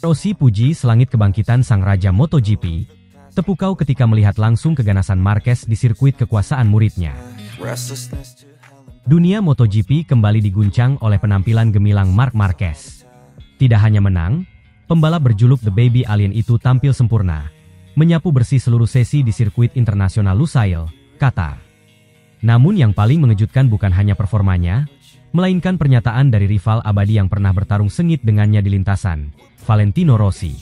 Rossi puji selangit kebangkitan sang raja MotoGP, tepukau ketika melihat langsung keganasan Marquez di sirkuit kekuasaan muridnya. Dunia MotoGP kembali diguncang oleh penampilan gemilang Marc Marquez. Tidak hanya menang, pembalap berjuluk The Baby Alien itu tampil sempurna, menyapu bersih seluruh sesi di sirkuit internasional Lusail, Qatar. Namun yang paling mengejutkan bukan hanya performanya, melainkan pernyataan dari rival abadi yang pernah bertarung sengit dengannya di lintasan, Valentino Rossi.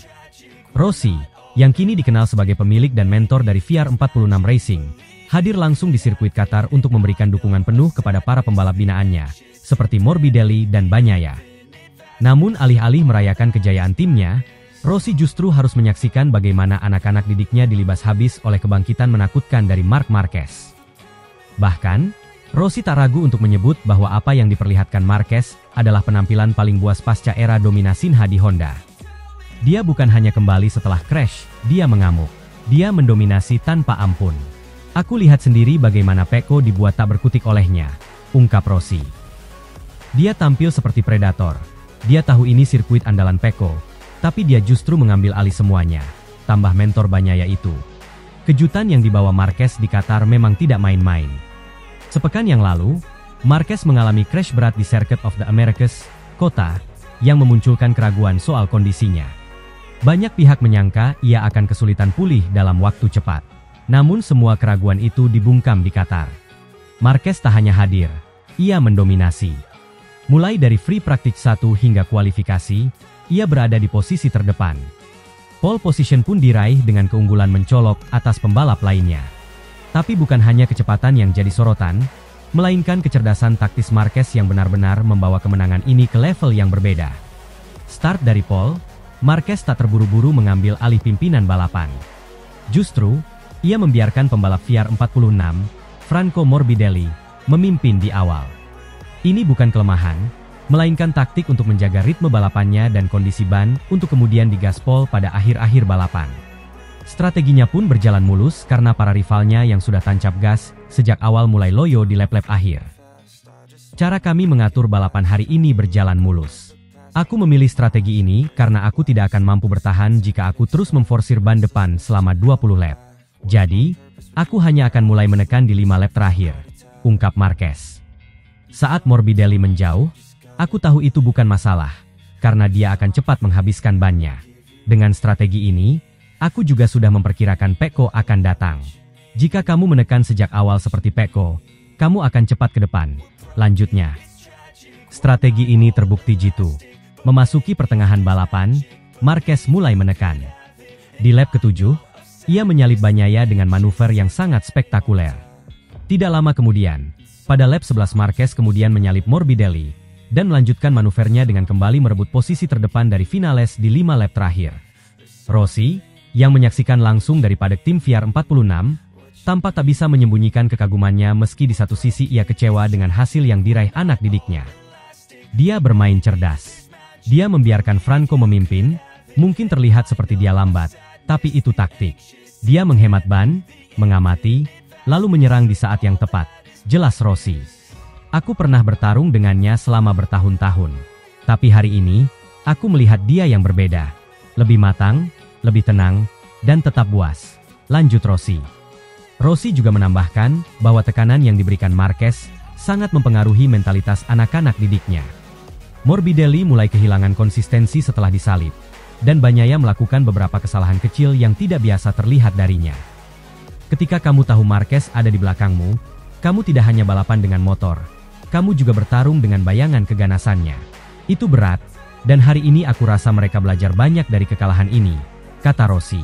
Rossi, yang kini dikenal sebagai pemilik dan mentor dari VR46 Racing, hadir langsung di sirkuit Qatar untuk memberikan dukungan penuh kepada para pembalap binaannya, seperti Morbidelli dan Bagnaia. Namun alih-alih merayakan kejayaan timnya, Rossi justru harus menyaksikan bagaimana anak-anak didiknya dilibas habis oleh kebangkitan menakutkan dari Marc Marquez. Bahkan, Rossi tak ragu untuk menyebut bahwa apa yang diperlihatkan Marquez adalah penampilan paling buas pasca era dominasi di Honda. Dia bukan hanya kembali setelah crash, dia mengamuk. Dia mendominasi tanpa ampun. Aku lihat sendiri bagaimana Pecco dibuat tak berkutik olehnya, ungkap Rossi. Dia tampil seperti predator. Dia tahu ini sirkuit andalan Pecco, tapi dia justru mengambil alih semuanya, tambah mentor Bagnaia itu. Kejutan yang dibawa Marquez di Qatar memang tidak main-main. Sepekan yang lalu, Marquez mengalami crash berat di Circuit of the Americas, Kota, yang memunculkan keraguan soal kondisinya. Banyak pihak menyangka ia akan kesulitan pulih dalam waktu cepat. Namun semua keraguan itu dibungkam di Qatar. Marquez tak hanya hadir, ia mendominasi. Mulai dari free practice 1 hingga kualifikasi, ia berada di posisi terdepan. Pole position pun diraih dengan keunggulan mencolok atas pembalap lainnya. Tapi bukan hanya kecepatan yang jadi sorotan, melainkan kecerdasan taktis Marquez yang benar-benar membawa kemenangan ini ke level yang berbeda. Start dari pole, Marquez tak terburu-buru mengambil alih pimpinan balapan. Justru, ia membiarkan pembalap VR46, Franco Morbidelli, memimpin di awal. Ini bukan kelemahan, melainkan taktik untuk menjaga ritme balapannya dan kondisi ban untuk kemudian digaspol pada akhir-akhir balapan. Strateginya pun berjalan mulus karena para rivalnya yang sudah tancap gas sejak awal mulai loyo di lap-lap akhir. Cara kami mengatur balapan hari ini berjalan mulus. Aku memilih strategi ini karena aku tidak akan mampu bertahan jika aku terus memforsir ban depan selama 20 lap. Jadi, aku hanya akan mulai menekan di 5 lap terakhir, ungkap Marquez. Saat Morbidelli menjauh, aku tahu itu bukan masalah, karena dia akan cepat menghabiskan bannya. Dengan strategi ini, aku juga sudah memperkirakan Pecco akan datang. Jika kamu menekan sejak awal seperti Pecco, kamu akan cepat ke depan. Lanjutnya. Strategi ini terbukti jitu. Memasuki pertengahan balapan, Marquez mulai menekan. Di lap ke-7, ia menyalip Bagnaia dengan manuver yang sangat spektakuler. Tidak lama kemudian, pada lap 11 Marquez kemudian menyalip Morbidelli, dan melanjutkan manuvernya dengan kembali merebut posisi terdepan dari Vinales di 5 lap terakhir. Rossi, yang menyaksikan langsung daripada tim VR46, tampak tak bisa menyembunyikan kekagumannya meski di satu sisi ia kecewa dengan hasil yang diraih anak didiknya. Dia bermain cerdas. Dia membiarkan Franco memimpin, mungkin terlihat seperti dia lambat, tapi itu taktik. Dia menghemat ban, mengamati, lalu menyerang di saat yang tepat, jelas Rossi. Aku pernah bertarung dengannya selama bertahun-tahun. Tapi hari ini, aku melihat dia yang berbeda. Lebih matang, lebih tenang, dan tetap buas. Lanjut Rossi. Rossi juga menambahkan bahwa tekanan yang diberikan Marquez sangat mempengaruhi mentalitas anak-anak didiknya. Morbidelli mulai kehilangan konsistensi setelah disalip, dan Bagnaia melakukan beberapa kesalahan kecil yang tidak biasa terlihat darinya. Ketika kamu tahu Marquez ada di belakangmu, kamu tidak hanya balapan dengan motor, kamu juga bertarung dengan bayangan keganasannya. Itu berat, dan hari ini aku rasa mereka belajar banyak dari kekalahan ini, kata Rossi.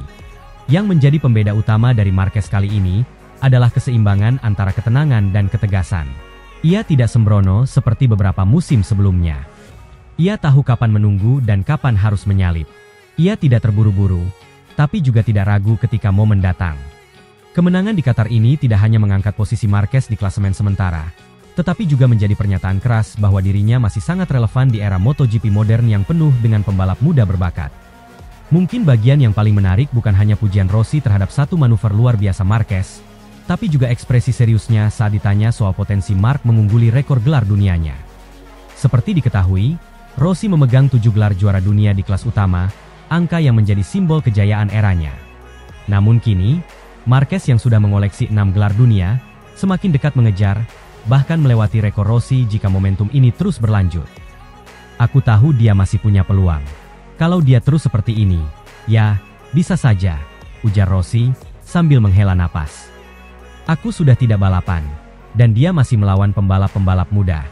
Yang menjadi pembeda utama dari Marquez kali ini adalah keseimbangan antara ketenangan dan ketegasan. Ia tidak sembrono seperti beberapa musim sebelumnya. Ia tahu kapan menunggu dan kapan harus menyalip. Ia tidak terburu-buru, tapi juga tidak ragu ketika momen datang. Kemenangan di Qatar ini tidak hanya mengangkat posisi Marquez di klasemen sementara, tetapi juga menjadi pernyataan keras bahwa dirinya masih sangat relevan di era MotoGP modern yang penuh dengan pembalap muda berbakat. Mungkin bagian yang paling menarik bukan hanya pujian Rossi terhadap satu manuver luar biasa Marquez, tapi juga ekspresi seriusnya saat ditanya soal potensi Marc mengungguli rekor gelar dunianya. Seperti diketahui, Rossi memegang 7 gelar juara dunia di kelas utama, angka yang menjadi simbol kejayaan eranya. Namun kini, Marquez yang sudah mengoleksi 6 gelar dunia, semakin dekat mengejar, bahkan melewati rekor Rossi jika momentum ini terus berlanjut. Aku tahu dia masih punya peluang. Kalau dia terus seperti ini, ya, bisa saja, ujar Rossi, sambil menghela napas. Aku sudah tidak balapan, dan dia masih melawan pembalap-pembalap muda.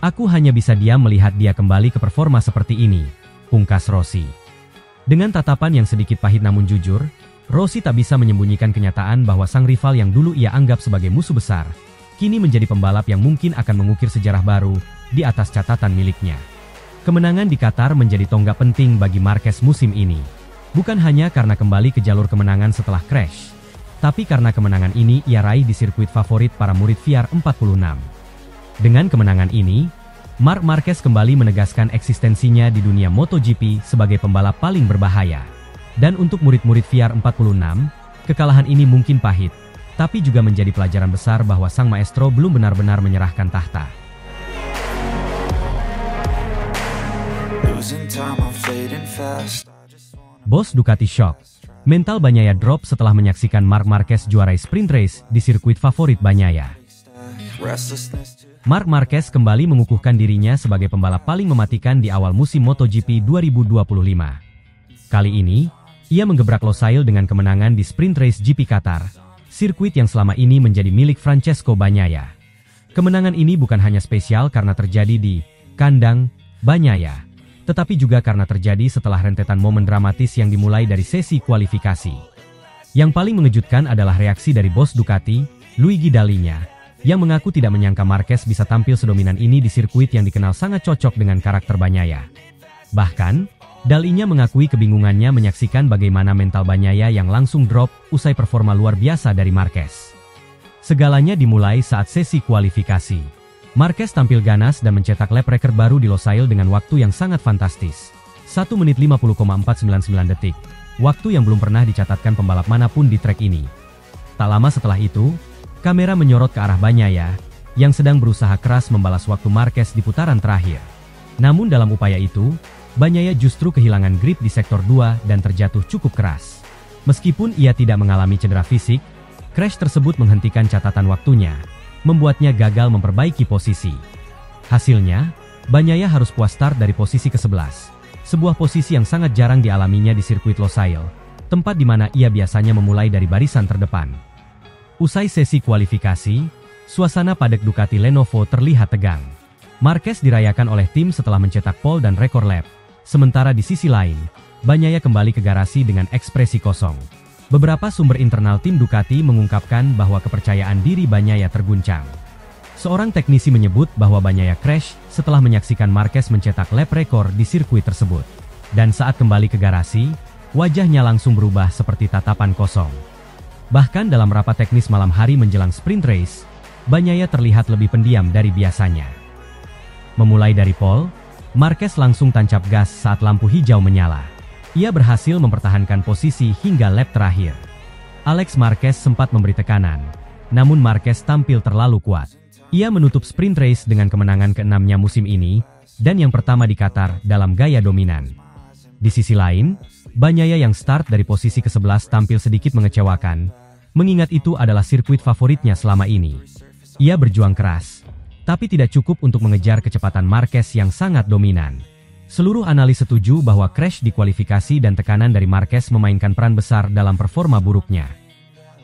Aku hanya bisa diam melihat dia kembali ke performa seperti ini, pungkas Rossi. Dengan tatapan yang sedikit pahit namun jujur, Rossi tak bisa menyembunyikan kenyataan bahwa sang rival yang dulu ia anggap sebagai musuh besar, kini menjadi pembalap yang mungkin akan mengukir sejarah baru di atas catatan miliknya. Kemenangan di Qatar menjadi tonggak penting bagi Marquez musim ini. Bukan hanya karena kembali ke jalur kemenangan setelah crash, tapi karena kemenangan ini ia raih di sirkuit favorit para murid VR46. Dengan kemenangan ini, Marc Marquez kembali menegaskan eksistensinya di dunia MotoGP sebagai pembalap paling berbahaya. Dan untuk murid-murid VR46, kekalahan ini mungkin pahit, tapi juga menjadi pelajaran besar bahwa sang maestro belum benar-benar menyerahkan tahta. Bos Ducati shock. Mental Bagnaia drop setelah menyaksikan Marc Marquez juarai sprint race di sirkuit favorit Bagnaia. Marc Marquez kembali mengukuhkan dirinya sebagai pembalap paling mematikan di awal musim MotoGP 2025. Kali ini, ia menggebrak Losail dengan kemenangan di sprint race GP Qatar, sirkuit yang selama ini menjadi milik Francesco Bagnaia. Kemenangan ini bukan hanya spesial karena terjadi di kandang Bagnaia, tetapi juga karena terjadi setelah rentetan momen dramatis yang dimulai dari sesi kualifikasi. Yang paling mengejutkan adalah reaksi dari bos Ducati, Luigi Dall'Igna, yang mengaku tidak menyangka Marquez bisa tampil sedominan ini di sirkuit yang dikenal sangat cocok dengan karakter Bagnaia. Bahkan, Dall'Igna mengakui kebingungannya menyaksikan bagaimana mental Bagnaia yang langsung drop usai performa luar biasa dari Marquez. Segalanya dimulai saat sesi kualifikasi. Marquez tampil ganas dan mencetak lap record baru di Losail dengan waktu yang sangat fantastis. 1 menit 50,499 detik. Waktu yang belum pernah dicatatkan pembalap manapun di trek ini. Tak lama setelah itu, kamera menyorot ke arah Bagnaia, yang sedang berusaha keras membalas waktu Marquez di putaran terakhir. Namun dalam upaya itu, Bagnaia justru kehilangan grip di sektor 2 dan terjatuh cukup keras. Meskipun ia tidak mengalami cedera fisik, crash tersebut menghentikan catatan waktunya, membuatnya gagal memperbaiki posisi. Hasilnya, Bagnaia harus puas start dari posisi ke-11, sebuah posisi yang sangat jarang dialaminya di sirkuit Losail, tempat di mana ia biasanya memulai dari barisan terdepan. Usai sesi kualifikasi, suasana padek Ducati Lenovo terlihat tegang. Marquez dirayakan oleh tim setelah mencetak pole dan rekor lap, sementara di sisi lain, Bagnaia kembali ke garasi dengan ekspresi kosong. Beberapa sumber internal tim Ducati mengungkapkan bahwa kepercayaan diri Bagnaia terguncang. Seorang teknisi menyebut bahwa Bagnaia crash setelah menyaksikan Marquez mencetak lap rekor di sirkuit tersebut. Dan saat kembali ke garasi, wajahnya langsung berubah seperti tatapan kosong. Bahkan dalam rapat teknis malam hari menjelang sprint race, Bagnaia terlihat lebih pendiam dari biasanya. Memulai dari pole, Marquez langsung tancap gas saat lampu hijau menyala. Ia berhasil mempertahankan posisi hingga lap terakhir. Alex Marquez sempat memberi tekanan, namun Marquez tampil terlalu kuat. Ia menutup sprint race dengan kemenangan ke-6-nya musim ini, dan yang pertama di Qatar dalam gaya dominan. Di sisi lain, Bagnaia yang start dari posisi ke-11 tampil sedikit mengecewakan, mengingat itu adalah sirkuit favoritnya selama ini. Ia berjuang keras, tapi tidak cukup untuk mengejar kecepatan Marquez yang sangat dominan. Seluruh analis setuju bahwa crash di kualifikasi dan tekanan dari Marquez memainkan peran besar dalam performa buruknya.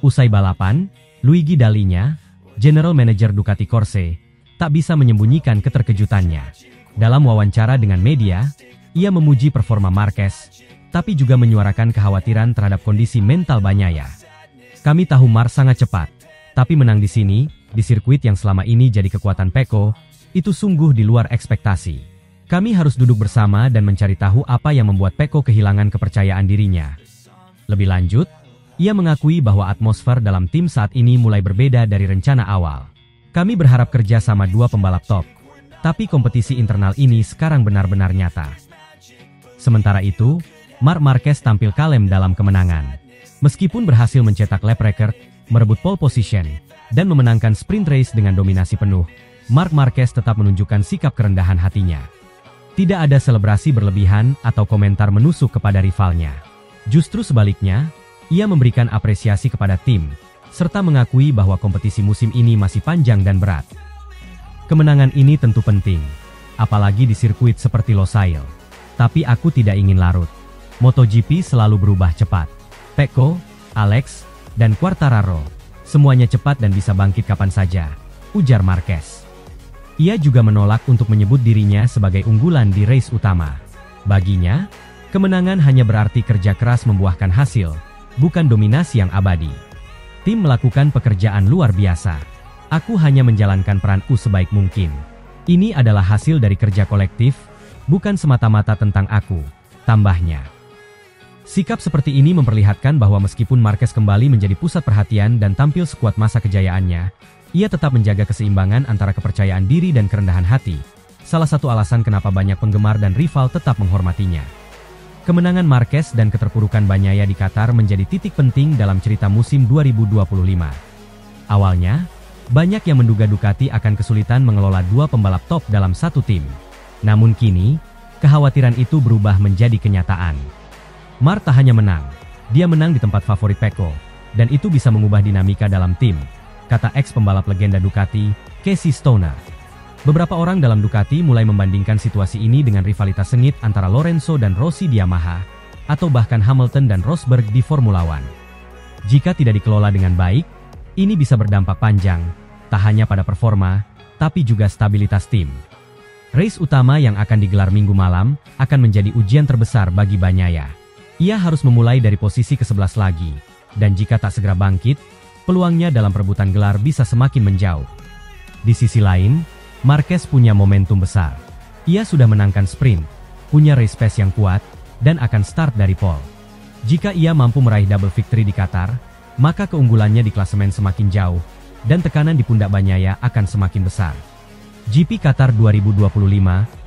Usai balapan, Luigi Dall'Igna, General Manager Ducati Corse, tak bisa menyembunyikan keterkejutannya. Dalam wawancara dengan media, ia memuji performa Marquez, tapi juga menyuarakan kekhawatiran terhadap kondisi mental Bagnaia. Kami tahu Marc sangat cepat, tapi menang di sini, di sirkuit yang selama ini jadi kekuatan Pecco, itu sungguh di luar ekspektasi. Kami harus duduk bersama dan mencari tahu apa yang membuat Pecco kehilangan kepercayaan dirinya. Lebih lanjut, ia mengakui bahwa atmosfer dalam tim saat ini mulai berbeda dari rencana awal. Kami berharap kerja sama dua pembalap top, tapi kompetisi internal ini sekarang benar-benar nyata. Sementara itu, Marc Marquez tampil kalem dalam kemenangan. Meskipun berhasil mencetak lap record, merebut pole position, dan memenangkan sprint race dengan dominasi penuh, Marc Marquez tetap menunjukkan sikap kerendahan hatinya. Tidak ada selebrasi berlebihan atau komentar menusuk kepada rivalnya. Justru sebaliknya, ia memberikan apresiasi kepada tim, serta mengakui bahwa kompetisi musim ini masih panjang dan berat. Kemenangan ini tentu penting, apalagi di sirkuit seperti Losail. Tapi aku tidak ingin larut. MotoGP selalu berubah cepat. Pecco, Alex, dan Quartararo, semuanya cepat dan bisa bangkit kapan saja, ujar Marquez. Ia juga menolak untuk menyebut dirinya sebagai unggulan di race utama. Baginya, kemenangan hanya berarti kerja keras membuahkan hasil, bukan dominasi yang abadi. Tim melakukan pekerjaan luar biasa. Aku hanya menjalankan peranku sebaik mungkin. Ini adalah hasil dari kerja kolektif, bukan semata-mata tentang aku, tambahnya. Sikap seperti ini memperlihatkan bahwa meskipun Marquez kembali menjadi pusat perhatian dan tampil sekuat masa kejayaannya, ia tetap menjaga keseimbangan antara kepercayaan diri dan kerendahan hati, salah satu alasan kenapa banyak penggemar dan rival tetap menghormatinya. Kemenangan Marquez dan keterpurukan Bagnaia di Qatar menjadi titik penting dalam cerita musim 2025. Awalnya, banyak yang menduga Ducati akan kesulitan mengelola dua pembalap top dalam satu tim. Namun kini, kekhawatiran itu berubah menjadi kenyataan. Marc tak hanya menang, dia menang di tempat favorit Pecco, dan itu bisa mengubah dinamika dalam tim, kata ex-pembalap legenda Ducati, Casey Stoner. Beberapa orang dalam Ducati mulai membandingkan situasi ini dengan rivalitas sengit antara Lorenzo dan Rossi di Yamaha, atau bahkan Hamilton dan Rosberg di Formula One. Jika tidak dikelola dengan baik, ini bisa berdampak panjang, tak hanya pada performa, tapi juga stabilitas tim. Race utama yang akan digelar Minggu malam, akan menjadi ujian terbesar bagi Bagnaia. Ia harus memulai dari posisi ke-11 lagi, dan jika tak segera bangkit, peluangnya dalam perebutan gelar bisa semakin menjauh. Di sisi lain, Marquez punya momentum besar. Ia sudah menangkan sprint, punya race pace yang kuat, dan akan start dari pole. Jika ia mampu meraih double victory di Qatar, maka keunggulannya di klasemen semakin jauh, dan tekanan di pundak Bagnaia akan semakin besar. GP Qatar 2025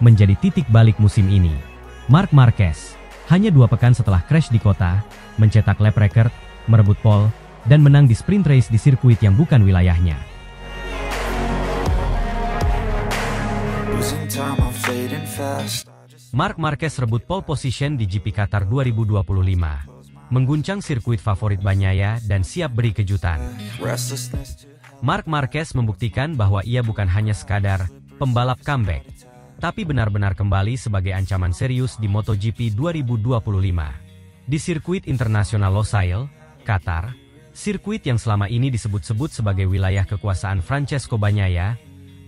menjadi titik balik musim ini. Marc Marquez, hanya 2 pekan setelah crash di kota, mencetak lap record, merebut pole, dan menang di sprint race di sirkuit yang bukan wilayahnya. Marc Marquez rebut pole position di GP Qatar 2025, mengguncang sirkuit favorit Bagnaia dan siap beri kejutan. Marc Marquez membuktikan bahwa ia bukan hanya sekadar pembalap comeback, tapi benar-benar kembali sebagai ancaman serius di MotoGP 2025. Di sirkuit internasional Losail, Qatar, sirkuit yang selama ini disebut-sebut sebagai wilayah kekuasaan Francesco Bagnaia,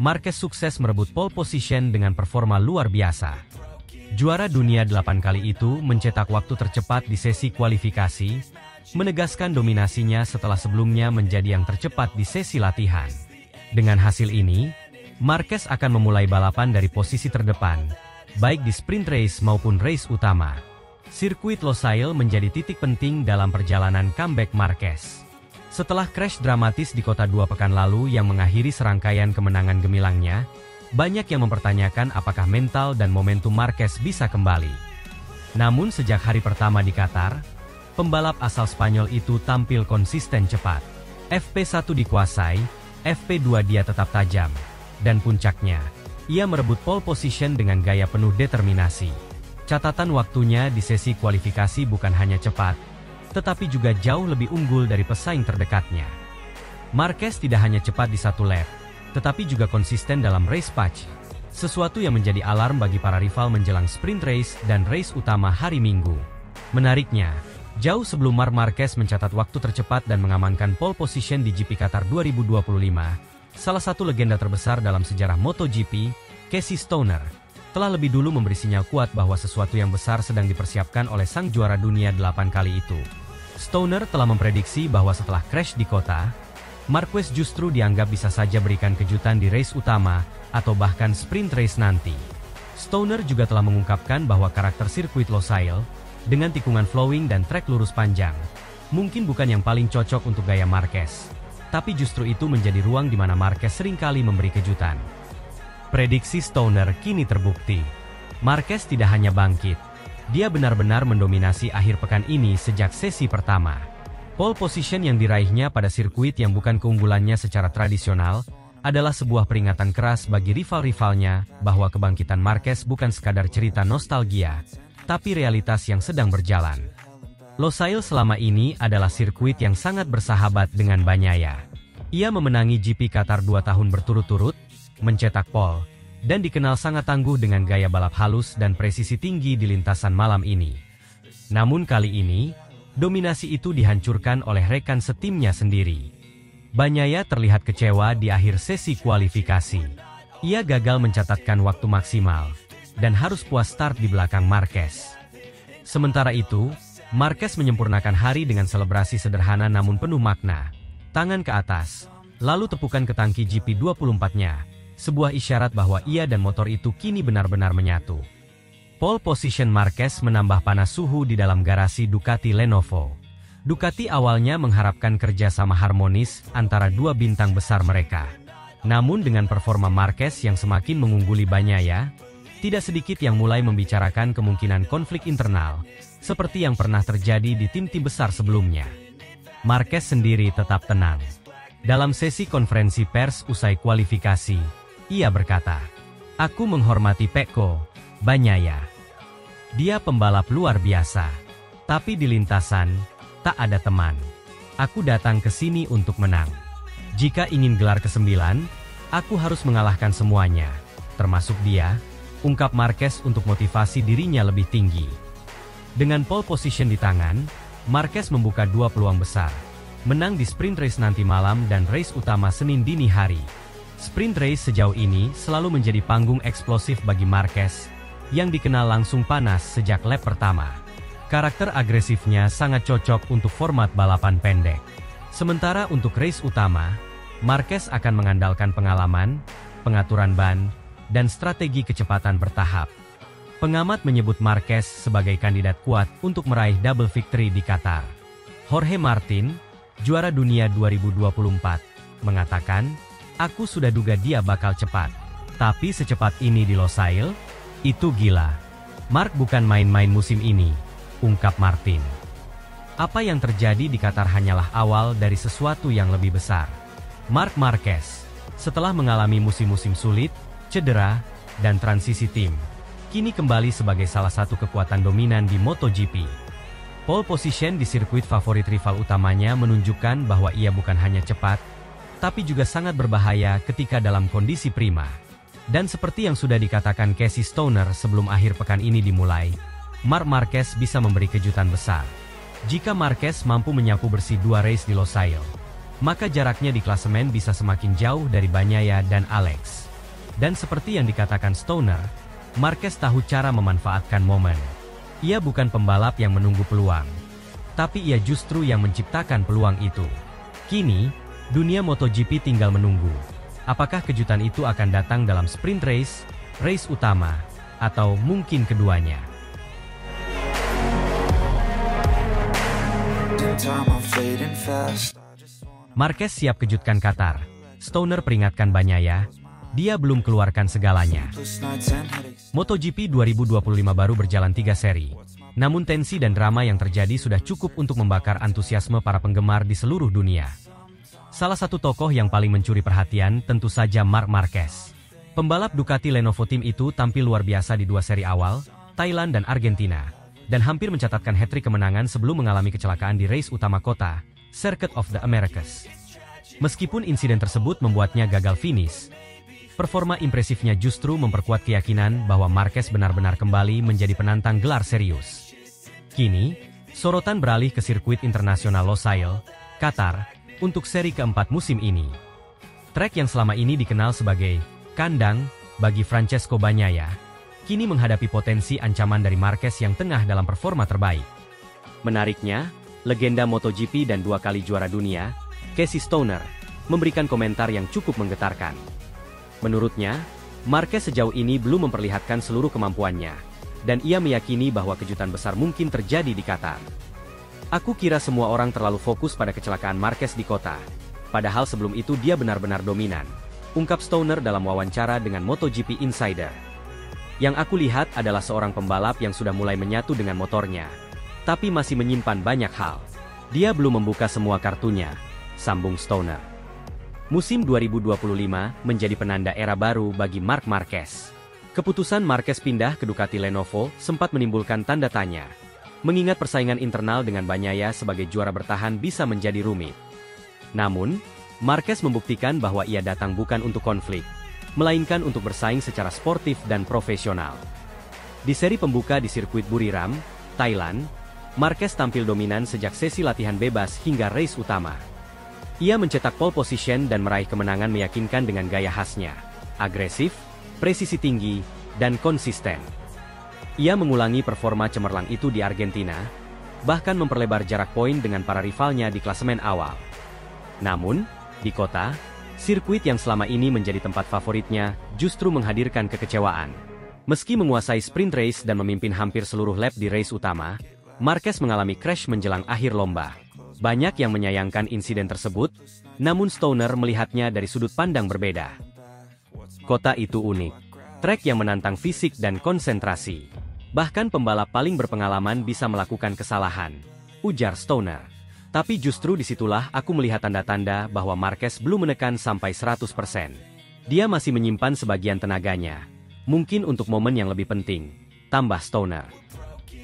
Marquez sukses merebut pole position dengan performa luar biasa. Juara dunia 8 kali itu mencetak waktu tercepat di sesi kualifikasi, menegaskan dominasinya setelah sebelumnya menjadi yang tercepat di sesi latihan. Dengan hasil ini, Marquez akan memulai balapan dari posisi terdepan, baik di sprint race maupun race utama. Sirkuit Losail menjadi titik penting dalam perjalanan comeback Marquez. Setelah crash dramatis di kota 2 pekan lalu yang mengakhiri serangkaian kemenangan gemilangnya, banyak yang mempertanyakan apakah mental dan momentum Marquez bisa kembali. Namun sejak hari pertama di Qatar, pembalap asal Spanyol itu tampil konsisten cepat. FP1 dikuasai, FP2 dia tetap tajam. Dan puncaknya, ia merebut pole position dengan gaya penuh determinasi. Catatan waktunya di sesi kualifikasi bukan hanya cepat, tetapi juga jauh lebih unggul dari pesaing terdekatnya. Marquez tidak hanya cepat di satu lap, tetapi juga konsisten dalam race patch, sesuatu yang menjadi alarm bagi para rival menjelang sprint race dan race utama hari Minggu. Menariknya, jauh sebelum Marc Marquez mencatat waktu tercepat dan mengamankan pole position di GP Qatar 2025, salah satu legenda terbesar dalam sejarah MotoGP, Casey Stoner, telah lebih dulu memberi sinyal kuat bahwa sesuatu yang besar sedang dipersiapkan oleh sang juara dunia 8 kali itu. Stoner telah memprediksi bahwa setelah crash di kota, Marquez justru dianggap bisa saja berikan kejutan di race utama, atau bahkan sprint race nanti. Stoner juga telah mengungkapkan bahwa karakter sirkuit Losail, dengan tikungan flowing dan trek lurus panjang, mungkin bukan yang paling cocok untuk gaya Marquez. Tapi justru itu menjadi ruang di mana Marquez seringkali memberi kejutan. Prediksi Stoner kini terbukti. Marquez tidak hanya bangkit, dia benar-benar mendominasi akhir pekan ini sejak sesi pertama. Pole position yang diraihnya pada sirkuit yang bukan keunggulannya secara tradisional, adalah sebuah peringatan keras bagi rival-rivalnya bahwa kebangkitan Marquez bukan sekadar cerita nostalgia, tapi realitas yang sedang berjalan. Losail selama ini adalah sirkuit yang sangat bersahabat dengan Bagnaia. Ia memenangi GP Qatar 2 tahun berturut-turut, mencetak pole, dan dikenal sangat tangguh dengan gaya balap halus dan presisi tinggi di lintasan malam ini. Namun kali ini, dominasi itu dihancurkan oleh rekan setimnya sendiri. Bagnaia terlihat kecewa di akhir sesi kualifikasi. Ia gagal mencatatkan waktu maksimal, dan harus puas start di belakang Marquez. Sementara itu, Marquez menyempurnakan hari dengan selebrasi sederhana namun penuh makna. Tangan ke atas, lalu tepukan ke tangki GP24-nya, sebuah isyarat bahwa ia dan motor itu kini benar-benar menyatu. Pole position Marquez menambah panas suhu di dalam garasi Ducati Lenovo. Ducati awalnya mengharapkan kerjasama harmonis antara dua bintang besar mereka. Namun dengan performa Marquez yang semakin mengungguli Bagnaia, tidak sedikit yang mulai membicarakan kemungkinan konflik internal, seperti yang pernah terjadi di tim-tim besar sebelumnya. Marquez sendiri tetap tenang. Dalam sesi konferensi pers usai kualifikasi, ia berkata, "Aku menghormati Pecco Bagnaia. Dia pembalap luar biasa. Tapi di lintasan, tak ada teman. Aku datang ke sini untuk menang. Jika ingin gelar ke-9, aku harus mengalahkan semuanya, termasuk dia," ungkap Marquez untuk motivasi dirinya lebih tinggi. Dengan pole position di tangan, Marquez membuka dua peluang besar. Menang di sprint race nanti malam dan race utama Senin dini hari. Sprint race sejauh ini selalu menjadi panggung eksplosif bagi Marquez, yang dikenal langsung panas sejak lap pertama. Karakter agresifnya sangat cocok untuk format balapan pendek. Sementara untuk race utama, Marquez akan mengandalkan pengalaman, pengaturan ban, dan strategi kecepatan bertahap. Pengamat menyebut Marquez sebagai kandidat kuat untuk meraih double victory di Qatar. Jorge Martin, juara dunia 2024, mengatakan, "Aku sudah duga dia bakal cepat. Tapi secepat ini di Losail? Itu gila. Mark bukan main-main musim ini," ungkap Martin. Apa yang terjadi di Qatar hanyalah awal dari sesuatu yang lebih besar. Marc Marquez, setelah mengalami musim-musim sulit, cedera, dan transisi tim, kini kembali sebagai salah satu kekuatan dominan di MotoGP. Pole position di sirkuit favorit rival utamanya menunjukkan bahwa ia bukan hanya cepat, tapi juga sangat berbahaya ketika dalam kondisi prima. Dan seperti yang sudah dikatakan Casey Stoner sebelum akhir pekan ini dimulai, Marc Marquez bisa memberi kejutan besar. Jika Marquez mampu menyapu bersih dua race di Losail, maka jaraknya di klasemen bisa semakin jauh dari Bagnaia dan Alex. Dan seperti yang dikatakan Stoner, Marquez tahu cara memanfaatkan momen. Ia bukan pembalap yang menunggu peluang, tapi ia justru yang menciptakan peluang itu. Kini, dunia MotoGP tinggal menunggu. Apakah kejutan itu akan datang dalam sprint race, race utama, atau mungkin keduanya? Marquez siap kejutkan Qatar. Stoner peringatkan Bagnaia, dia belum keluarkan segalanya. MotoGP 2025 baru berjalan 3 seri. Namun tensi dan drama yang terjadi sudah cukup untuk membakar antusiasme para penggemar di seluruh dunia. Salah satu tokoh yang paling mencuri perhatian tentu saja Marc Marquez. Pembalap Ducati Lenovo Team itu tampil luar biasa di 2 seri awal, Thailand dan Argentina, dan hampir mencatatkan hat-trick kemenangan sebelum mengalami kecelakaan di race utama kota, Circuit of the Americas. Meskipun insiden tersebut membuatnya gagal finish, performa impresifnya justru memperkuat keyakinan bahwa Marquez benar-benar kembali menjadi penantang gelar serius. Kini, sorotan beralih ke sirkuit internasional Losail, Qatar, untuk seri keempat musim ini. Trek yang selama ini dikenal sebagai kandang bagi Francesco Bagnaia, kini menghadapi potensi ancaman dari Marquez yang tengah dalam performa terbaik. Menariknya, legenda MotoGP dan 2 kali juara dunia, Casey Stoner, memberikan komentar yang cukup menggetarkan. Menurutnya, Marquez sejauh ini belum memperlihatkan seluruh kemampuannya, dan ia meyakini bahwa kejutan besar mungkin terjadi di Qatar. "Aku kira semua orang terlalu fokus pada kecelakaan Marquez di kota, padahal sebelum itu dia benar-benar dominan," ungkap Stoner dalam wawancara dengan MotoGP Insider. "Yang aku lihat adalah seorang pembalap yang sudah mulai menyatu dengan motornya, tapi masih menyimpan banyak hal. Dia belum membuka semua kartunya," sambung Stoner. Musim 2025 menjadi penanda era baru bagi Marc Marquez. Keputusan Marquez pindah ke Ducati Lenovo sempat menimbulkan tanda tanya, mengingat persaingan internal dengan Bagnaia sebagai juara bertahan bisa menjadi rumit. Namun, Marquez membuktikan bahwa ia datang bukan untuk konflik, melainkan untuk bersaing secara sportif dan profesional. Di seri pembuka di sirkuit Buriram, Thailand, Marquez tampil dominan sejak sesi latihan bebas hingga race utama. Ia mencetak pole position dan meraih kemenangan meyakinkan dengan gaya khasnya, agresif, presisi tinggi, dan konsisten. Ia mengulangi performa cemerlang itu di Argentina, bahkan memperlebar jarak poin dengan para rivalnya di klasemen awal. Namun, di kota, sirkuit yang selama ini menjadi tempat favoritnya justru menghadirkan kekecewaan. Meski menguasai sprint race dan memimpin hampir seluruh lap di race utama, Marquez mengalami crash menjelang akhir lomba. Banyak yang menyayangkan insiden tersebut, namun Stoner melihatnya dari sudut pandang berbeda. Kota itu unik, trek yang menantang fisik dan konsentrasi. Bahkan pembalap paling berpengalaman bisa melakukan kesalahan, ujar Stoner. Tapi justru disitulah aku melihat tanda-tanda bahwa Marquez belum menekan sampai 100%. Dia masih menyimpan sebagian tenaganya, mungkin untuk momen yang lebih penting, tambah Stoner.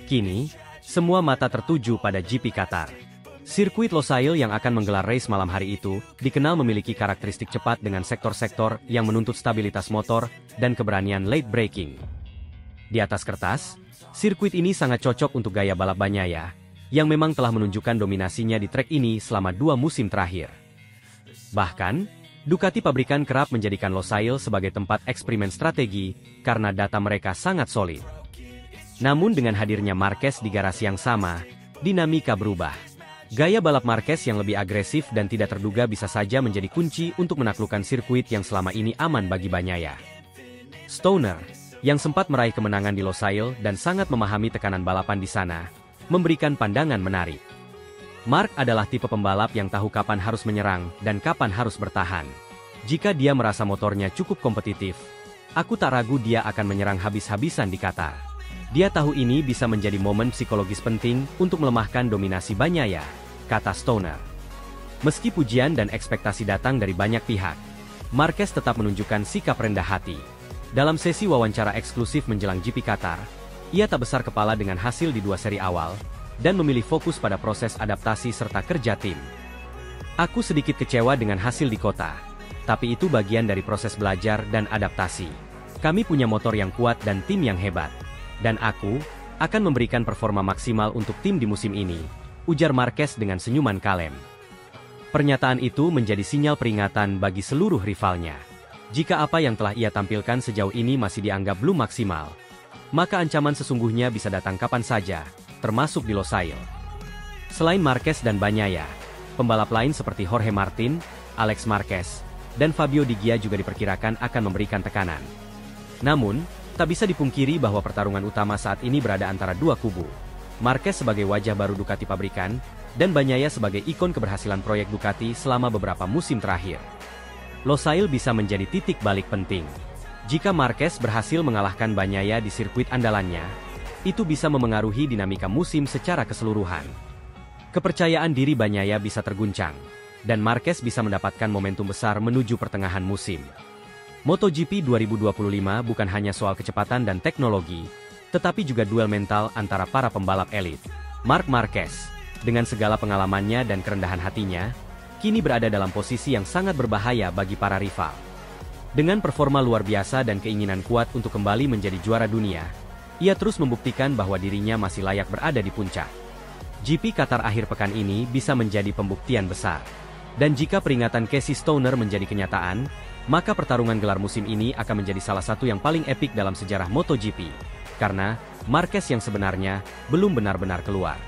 Kini, semua mata tertuju pada GP Qatar. Sirkuit Losail yang akan menggelar race malam hari itu, dikenal memiliki karakteristik cepat dengan sektor-sektor yang menuntut stabilitas motor dan keberanian late braking. Di atas kertas, sirkuit ini sangat cocok untuk gaya balap Bagnaia, yang memang telah menunjukkan dominasinya di trek ini selama 2 musim terakhir. Bahkan, Ducati pabrikan kerap menjadikan Losail sebagai tempat eksperimen strategi, karena data mereka sangat solid. Namun dengan hadirnya Marquez di garasi yang sama, dinamika berubah. Gaya balap Marquez yang lebih agresif dan tidak terduga bisa saja menjadi kunci untuk menaklukkan sirkuit yang selama ini aman bagi Bagnaia. Stoner, yang sempat meraih kemenangan di Losail dan sangat memahami tekanan balapan di sana, memberikan pandangan menarik. Marc adalah tipe pembalap yang tahu kapan harus menyerang dan kapan harus bertahan. Jika dia merasa motornya cukup kompetitif, aku tak ragu dia akan menyerang habis-habisan di Qatar. Dia tahu ini bisa menjadi momen psikologis penting untuk melemahkan dominasi Bagnaia, kata Stoner. Meski pujian dan ekspektasi datang dari banyak pihak, Marquez tetap menunjukkan sikap rendah hati. Dalam sesi wawancara eksklusif menjelang GP Qatar, ia tak besar kepala dengan hasil di 2 seri awal, dan memilih fokus pada proses adaptasi serta kerja tim. Aku sedikit kecewa dengan hasil di kota, tapi itu bagian dari proses belajar dan adaptasi. Kami punya motor yang kuat dan tim yang hebat. Dan aku akan memberikan performa maksimal untuk tim di musim ini, ujar Marquez dengan senyuman kalem. Pernyataan itu menjadi sinyal peringatan bagi seluruh rivalnya. Jika apa yang telah ia tampilkan sejauh ini masih dianggap belum maksimal, maka ancaman sesungguhnya bisa datang kapan saja, termasuk di Losail. Selain Marquez dan Bagnaia, pembalap lain seperti Jorge Martin, Alex Marquez, dan Fabio Di Gia juga diperkirakan akan memberikan tekanan. Namun, tak bisa dipungkiri bahwa pertarungan utama saat ini berada antara 2 kubu. Marquez sebagai wajah baru Ducati pabrikan, dan Bagnaia sebagai ikon keberhasilan proyek Ducati selama beberapa musim terakhir. Losail bisa menjadi titik balik penting. Jika Marquez berhasil mengalahkan Bagnaia di sirkuit andalannya, itu bisa memengaruhi dinamika musim secara keseluruhan. Kepercayaan diri Bagnaia bisa terguncang, dan Marquez bisa mendapatkan momentum besar menuju pertengahan musim. MotoGP 2025 bukan hanya soal kecepatan dan teknologi, tetapi juga duel mental antara para pembalap elit. Marc Marquez, dengan segala pengalamannya dan kerendahan hatinya, kini berada dalam posisi yang sangat berbahaya bagi para rival. Dengan performa luar biasa dan keinginan kuat untuk kembali menjadi juara dunia, ia terus membuktikan bahwa dirinya masih layak berada di puncak. GP Qatar akhir pekan ini bisa menjadi pembuktian besar. Dan jika peringatan Casey Stoner menjadi kenyataan, maka pertarungan gelar musim ini akan menjadi salah satu yang paling epik dalam sejarah MotoGP. Karena, Marquez yang sebenarnya belum benar-benar keluar.